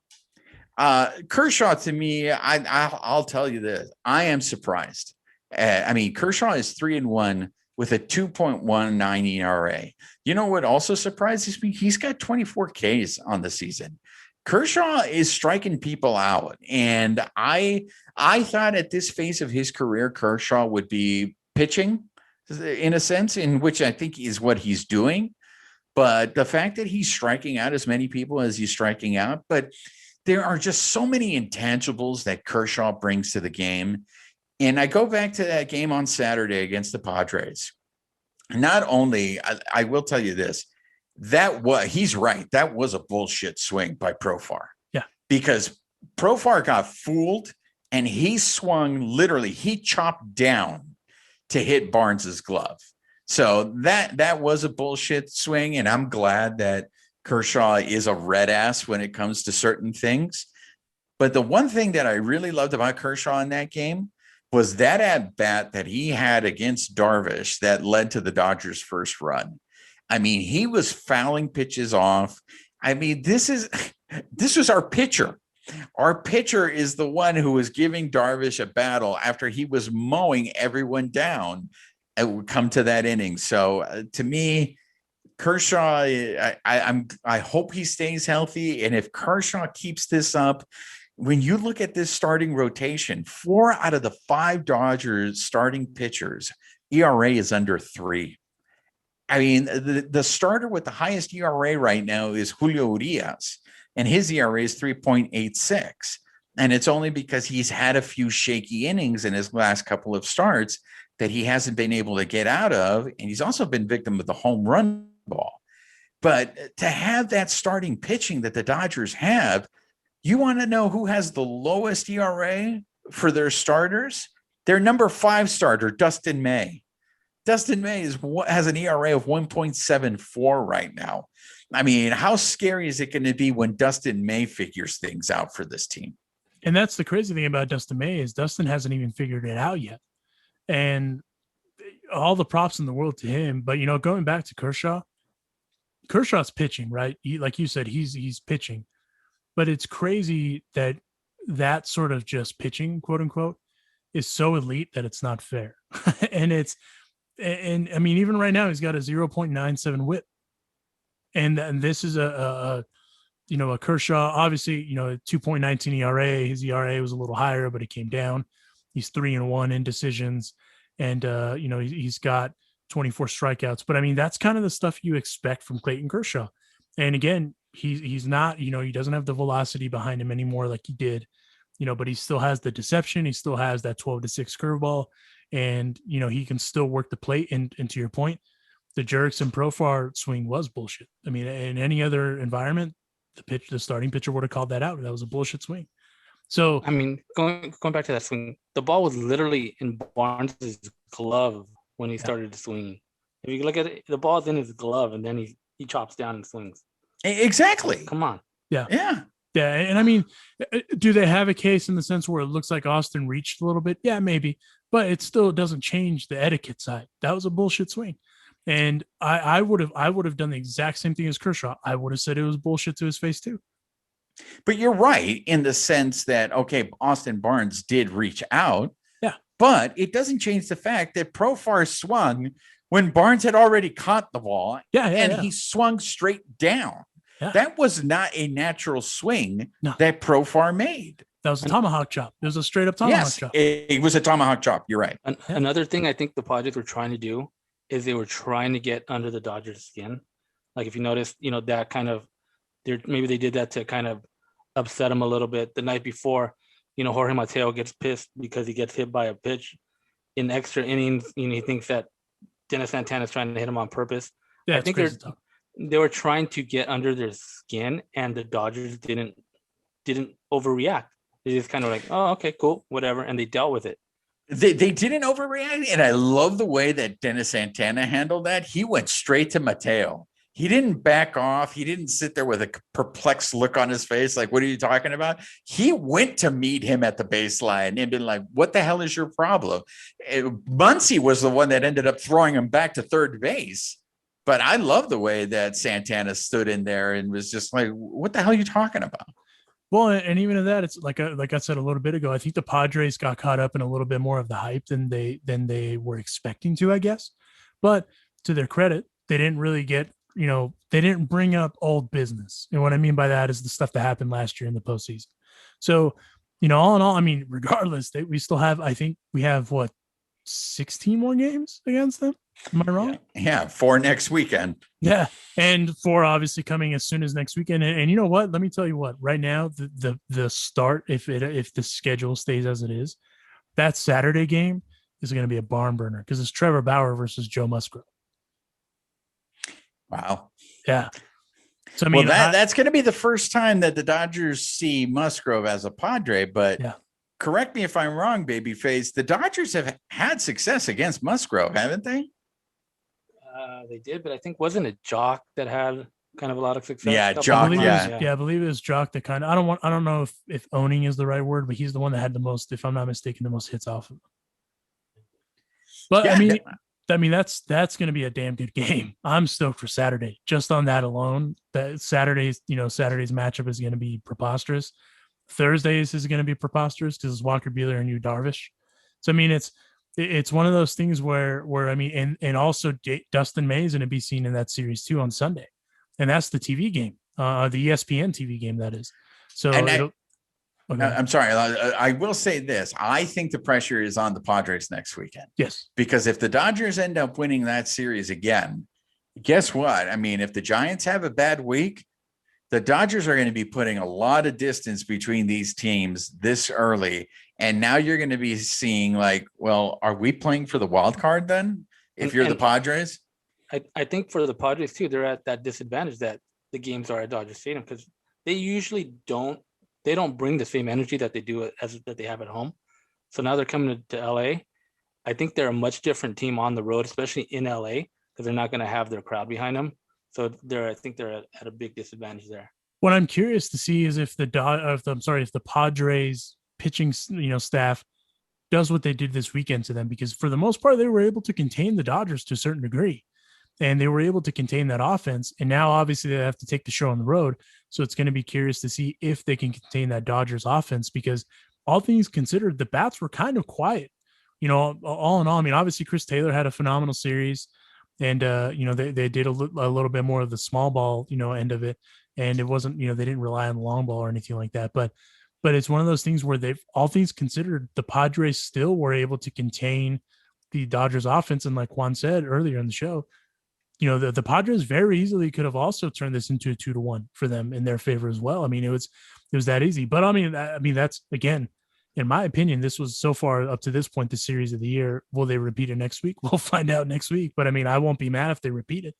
Kershaw, to me, I'll tell you this. I am surprised. Kershaw is 3-1 with a 2.19 ERA. You know what also surprises me? He's got 24 Ks on the season. Kershaw is striking people out. And I thought at this phase of his career, Kershaw would be pitching in a sense, in which I think is what he's doing. But the fact that he's striking out as many people as he's striking out, but there are just so many intangibles that Kershaw brings to the game. And I go back to that game on Saturday against the Padres. Not only, I will tell you this, he's right. That was a bullshit swing by Profar. Yeah. Because Profar got fooled and he swung literally, he chopped down to hit Barnes's glove. So that was a bullshit swing. And I'm glad that Kershaw is a red ass when it comes to certain things. But the one thing that I really loved about Kershaw in that game was that at bat that he had against Darvish that led to the Dodgers' first run. I mean, he was fouling pitches off. I mean, this was our pitcher. Our pitcher is the one who was giving Darvish a battle after he was mowing everyone down. It would come to that inning. So to me, Kershaw, I hope he stays healthy. And if Kershaw keeps this up, when you look at this starting rotation, 4 out of the 5 Dodgers starting pitchers, ERA is under 3. I mean, the starter with the highest ERA right now is Julio Diaz, and his ERA is 3.86. And it's only because he's had a few shaky innings in his last couple of starts that he hasn't been able to get out of. And he's also been victim of the home run ball. But to have that starting pitching that the Dodgers have, you want to know who has the lowest ERA for their starters? Their number 5 starter, Dustin May. Dustin May has an ERA of 1.74 right now. I mean, how scary is it going to be when Dustin May figures things out for this team? And that's the crazy thing about Dustin May is Dustin hasn't even figured it out yet. And all the props in the world to him. But, going back to Kershaw's pitching, right? Like you said, he's pitching. But it's crazy that sort of just pitching, quote unquote, is so elite that it's not fair. and I mean, even right now, he's got a 0.97 whip. And this is a Kershaw, obviously, 2.19 ERA. His ERA was a little higher, but it came down. He's 3-1 in decisions. And, he's got 24 strikeouts. But I mean, that's kind of the stuff you expect from Clayton Kershaw. And again, he's not, he doesn't have the velocity behind him anymore like he did, but he still has the deception. He still has that 12-6 curveball, and, he can still work the plate. And to your point, the jerks and Profar swing was bullshit. I mean, in any other environment, the starting pitcher would have called that out. That was a bullshit swing. So, I mean, going back to that swing, the ball was literally in Barnes' glove when he started swinging. If you look at it, the ball's in his glove, and then he chops down and swings. Exactly. Come on. Yeah. Yeah. Yeah. And I mean, do they have a case in the sense where it looks like Austin reached a little bit? Yeah, maybe. But it still doesn't change the etiquette side. That was a bullshit swing. And I would have done the exact same thing as Kershaw. I would have said it was bullshit to his face too. But you're right in the sense that, okay, Austin Barnes did reach out. Yeah. But it doesn't change the fact that Profar swung when Barnes had already caught the ball. Yeah. He swung straight down. Yeah. That was not a natural swing No. that Profar made. That was a tomahawk chop. It was a straight up tomahawk chop. It was a tomahawk chop. You're right. Another thing I think the Padres were trying to do is they were trying to get under the Dodgers' skin. Like if you notice, that kind of, maybe they did that to kind of upset him a little bit. The night before, Jorge Mateo gets pissed because he gets hit by a pitch in extra innings. He thinks that Dennis Santana is trying to hit him on purpose. Yeah, I think they were trying to get under their skin, and the Dodgers didn't overreact. They just kind of like, oh, okay, cool, whatever, and they dealt with it. They didn't overreact, and I love the way that Dennis Santana handled that. He went straight to Mateo. He didn't back off. He didn't sit there with a perplexed look on his face, like, what are you talking about? He went to meet him at the baseline and been like, what the hell is your problem? Muncy was the one that ended up throwing him back to third base. But I love the way that Santana stood in there and was just like, what the hell are you talking about? Well, and even in that, it's like I said a little bit ago, I think the Padres got caught up in a little bit more of the hype than they were expecting to, I guess. But to their credit, they didn't really get, they didn't bring up old business. And what I mean by that is the stuff that happened last year in the postseason. So, all in all, I mean, regardless, we still have, I think we have 16 more games against them. Am I wrong? Yeah, 4 next weekend. Yeah, and 4 obviously coming as soon as next weekend. And you know what? Let me tell you what. Right now, the start, if the schedule stays as it is, that Saturday game is going to be a barn burner because it's Trevor Bauer versus Joe Musgrove. Wow. Yeah. So I mean, that's going to be the first time that the Dodgers see Musgrove as a Padre. But correct me if I'm wrong, babyface. The Dodgers have had success against Musgrove, haven't they? They did, but I think wasn't it Jock that had kind of a lot of success? Yeah, Jock. I believe it was Jock that kind of. I don't know if owning is the right word, but he's the one that had the most, if I'm not mistaken, the most hits off of him. But I mean that's going to be a damn good game. I'm stoked for Saturday just on that alone. That Saturday's matchup is going to be preposterous. Thursdays is going to be preposterous because it's Walker Buehler and Yu Darvish. So I mean it's one of those things where I mean, and also Dustin May is going to be seen in that series too on Sunday, and that's the TV game, the ESPN TV game that is. So I'm sorry, I will say this: I think the pressure is on the Padres next weekend. Yes, because if the Dodgers end up winning that series again, guess what? I mean, if the Giants have a bad week, the Dodgers are going to be putting a lot of distance between these teams this early. And now you're going to be seeing like, well, are we playing for the wild card then? If you're the Padres? I think for the Padres too, they're at that disadvantage that the games are at Dodger Stadium because they usually don't bring the same energy that they do that they have at home. So now they're coming to LA. I think they're a much different team on the road, especially in LA, because they're not going to have their crowd behind them. So I think they're at a big disadvantage there. What I'm curious to see is if the Padres pitching, staff does what they did this weekend to them, because for the most part, they were able to contain the Dodgers to a certain degree, and they were able to contain that offense. And now obviously they have to take the show on the road. So it's going to be curious to see if they can contain that Dodgers offense, because all things considered, the bats were kind of quiet, all in all. I mean, obviously Chris Taylor had a phenomenal series, and, they did a little bit more of the small ball, end of it. And it wasn't, they didn't rely on the long ball or anything like that. But it's one of those things where all things considered, the Padres still were able to contain the Dodgers offense. And like Juan said earlier in the show, the Padres very easily could have also turned this into a 2-1 for them in their favor as well. I mean, it was that easy. But I mean, that's, again, in my opinion, this was so far up to this point, the series of the year. Will they repeat it next week? We'll find out next week. But I mean, I won't be mad if they repeat it.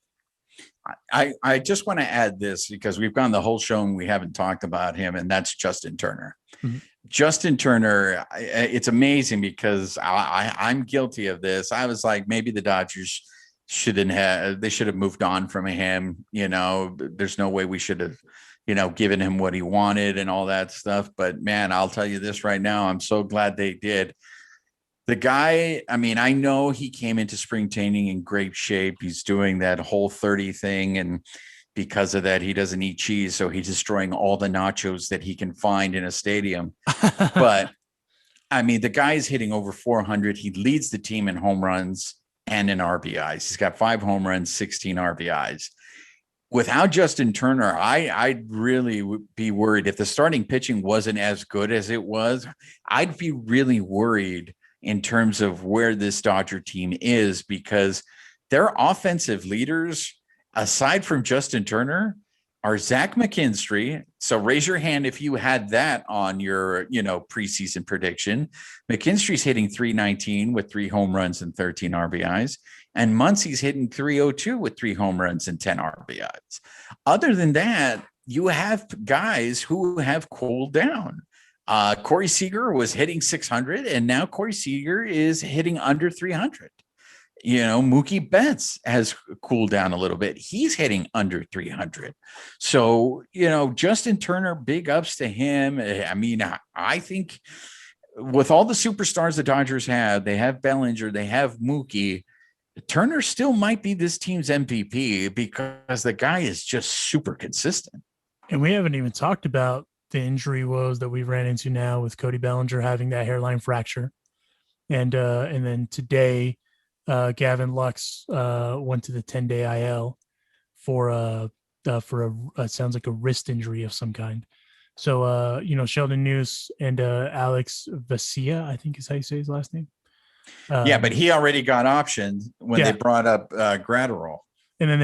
I just want to add this because we've gone the whole show and we haven't talked about him, and that's Justin Turner. Mm-hmm. Justin Turner, it's amazing because I'm guilty of this. I was like, maybe the Dodgers should have moved on from him. There's no way we should have, given him what he wanted and all that stuff. But man, I'll tell you this right now, I'm so glad they did. The guy, I mean, I know he came into spring training in great shape. He's doing that whole 30 thing. And because of that, he doesn't eat cheese. So he's destroying all the nachos that he can find in a stadium. But I mean, the guy's hitting over 400. He leads the team in home runs and in RBIs. He's got 5 home runs, 16 RBIs. without Justin Turner, I'd really be worried if the starting pitching wasn't as good as it was. I'd be really worried in terms of where this Dodger team is, because their offensive leaders, aside from Justin Turner, are Zach McKinstry. So raise your hand if you had that on your, preseason prediction. McKinstry's hitting .319 with 3 home runs and 13 RBIs. And Muncy's hitting .302 with 3 home runs and 10 RBIs. Other than that, you have guys who have cooled down. Corey Seager was hitting .600, and now Corey Seager is hitting under .300. Mookie Betts has cooled down a little bit. He's hitting under .300. So, Justin Turner, big ups to him. I mean, I think with all the superstars the Dodgers have, they have Bellinger, they have Mookie. Turner still might be this team's MVP because the guy is just super consistent. And we haven't even talked about the injury woes that we ran into now with Cody Bellinger having that hairline fracture. And then today, Gavin Lux went to the 10-day IL for sounds like a wrist injury of some kind. So, Sheldon Neuse and Alex Vesia, I think is how you say his last name. But he already got optioned when they brought up Gratterall. And then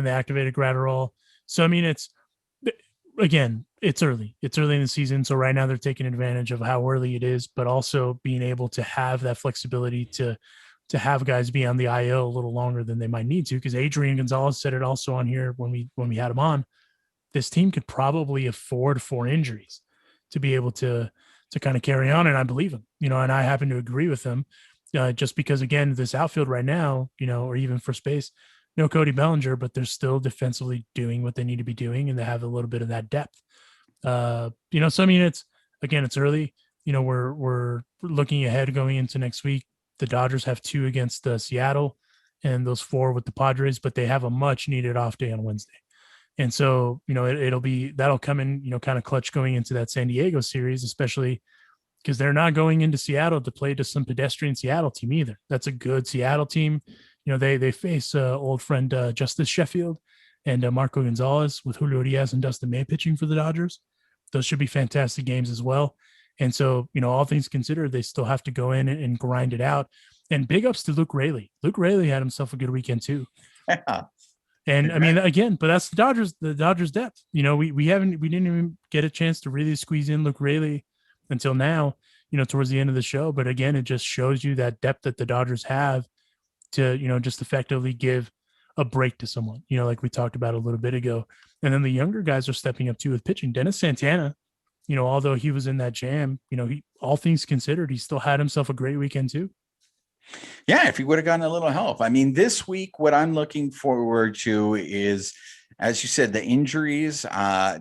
they activated Gratterall. So, I mean, it's early. It's early in the season. So right now they're taking advantage of how early it is, but also being able to have that flexibility to have guys be on the IL a little longer than they might need to. Because Adrian Gonzalez said it also on here when we had him on. This team could probably afford 4 injuries to be able to kind of carry on. And I believe him, and I happen to agree with him just because, again, this outfield right now, or even first base, no Cody Bellinger, but they're still defensively doing what they need to be doing. And they have a little bit of that depth, so, I mean, it's early, we're looking ahead going into next week. The Dodgers have 2 against Seattle and those 4 with the Padres, but they have a much needed off day on Wednesday. And so, that'll come in, kind of clutch going into that San Diego series, especially because they're not going into Seattle to play to some pedestrian Seattle team either. That's a good Seattle team. They face old friend Justice Sheffield and Marco Gonzalez with Julio Diaz and Dustin May pitching for the Dodgers. Those should be fantastic games as well. And so, all things considered, they still have to go in and grind it out. And big ups to Luke Raley. Luke Raley had himself a good weekend too. Yeah. And I mean, again, but that's the Dodgers depth. We didn't even get a chance to really squeeze in Luke Raley until now, towards the end of the show. But again, it just shows you that depth that the Dodgers have to, just effectively give a break to someone, like we talked about a little bit ago. And then the younger guys are stepping up too with pitching. Dennis Santana, although he was in that jam, all things considered, he still had himself a great weekend too. Yeah, if he would have gotten a little help. I mean, this week, what I'm looking forward to is, as you said, the injuries.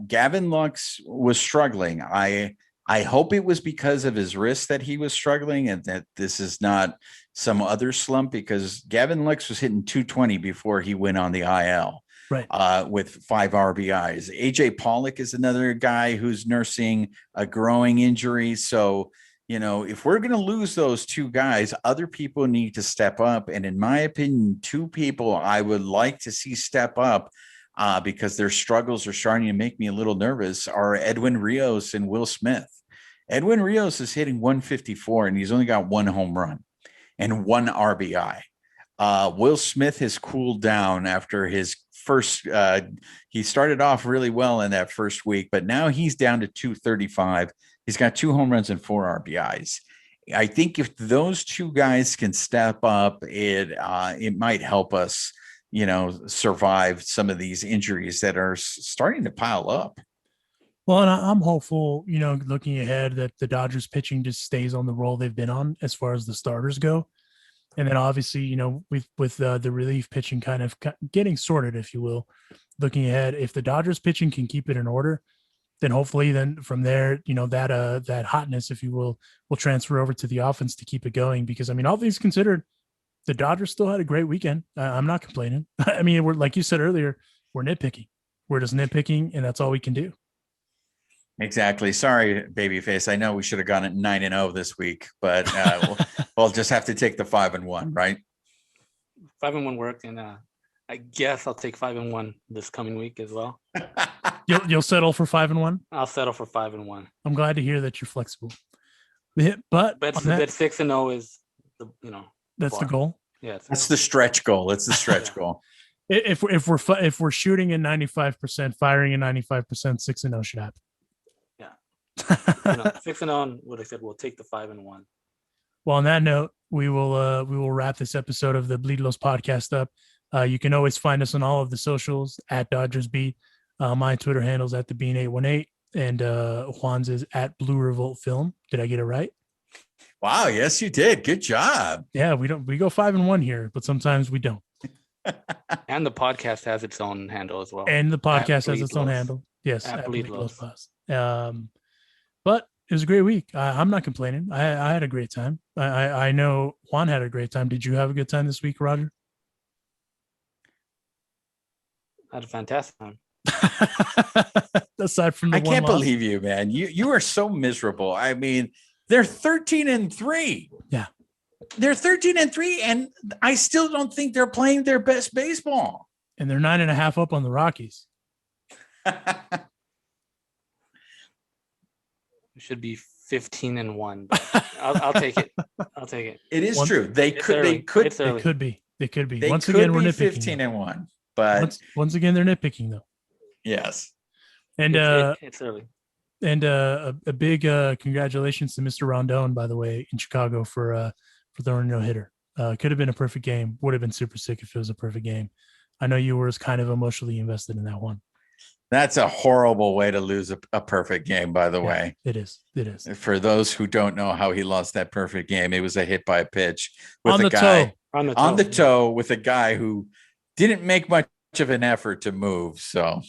Gavin Lux was struggling. I hope it was because of his wrist that he was struggling and that this is not some other slump, because Gavin Lux was hitting 220 before he went on the IL. Right. With 5 RBIs. AJ Pollock is another guy who's nursing a growing injury. So, if we're going to lose those 2 guys, other people need to step up. And in my opinion, 2 people I would like to see step up because their struggles are starting to make me a little nervous are Edwin Rios and Will Smith. Edwin Rios is hitting 154 and he's only got 1 home run and 1 RBI. Will Smith has cooled down after his first, he started off really well in that first week, but now he's down to 235. He's got 2 home runs and 4 RBIs. I think if those 2 guys can step up, it might help us, survive some of these injuries that are starting to pile up. Well, and I'm hopeful, looking ahead, that the Dodgers pitching just stays on the roll they've been on as far as the starters go. And then obviously, with the relief pitching kind of getting sorted, if you will, looking ahead, if the Dodgers pitching can keep it in order, then hopefully then from there, that hotness, if you will transfer over to the offense to keep it going. Because, I mean, all things considered, the Dodgers still had a great weekend. I'm not complaining. I mean, we're, like you said earlier, we're nitpicking. We're just nitpicking, and that's all we can do. Exactly. Sorry, babyface. I know we should have gone at 9-0 this week, but we'll just have to take the 5-1, right? 5-1 worked, and I guess I'll take 5-1 this coming week as well. You'll settle for 5-1. I'll settle for 5-1. I'm glad to hear that you're flexible. But Bet 6-0 is that's the goal. Yeah, that's the stretch goal. It's the stretch goal. If we're shooting at 95%, firing at 95%, 6-0 should happen. Yeah, 6-0 would have said we'll take the 5-1. Well, on that note, we will wrap this episode of the Bleed Los podcast up. You can always find us on all of the socials at Dodgers Beat. My Twitter handle's at thebean818, and Juan's is at Blue Revolt Film. Did I get it right? Wow, yes, you did. Good job. Yeah, we go 5-1 here, but sometimes we don't. And the podcast has its own handle as well. And the podcast has its own handle. Yes, at Bleed Los. But it was a great week. I'm not complaining. I had a great time. I know Juan had a great time. Did you have a good time this week, Roger? I had a fantastic time. Aside from the I can't believe you, man. You are so miserable. I mean, they're 13-3. Yeah. They're 13-3, and I still don't think they're playing their best baseball. And they're 9.5 up on the Rockies. It should be 15-1. I'll take it. I'll take it. It is true. They could be. Once again, we're nitpicking. 15-1, but once again, they're nitpicking though. Yes. And it's early. And a big congratulations to Mr. Rondon, by the way, in Chicago for throwing a no-hitter. Could have been a perfect game. Would have been super sick if it was a perfect game. I know you were kind of emotionally invested in that one. That's a horrible way to lose a perfect game, by the way. It is. For those who don't know how he lost that perfect game, it was a hit by a pitch with on a guy on the toe with a guy who didn't make much of an effort to move. So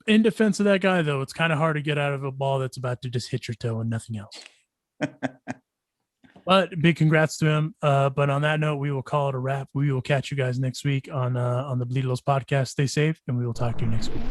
in defense of that guy, though, it's kind of hard to get out of a ball that's about to just hit your toe and nothing else. But big congrats to him. But on that note, we will call it a wrap. We will catch you guys next week on the Bleed Los podcast. Stay safe, and we will talk to you next week.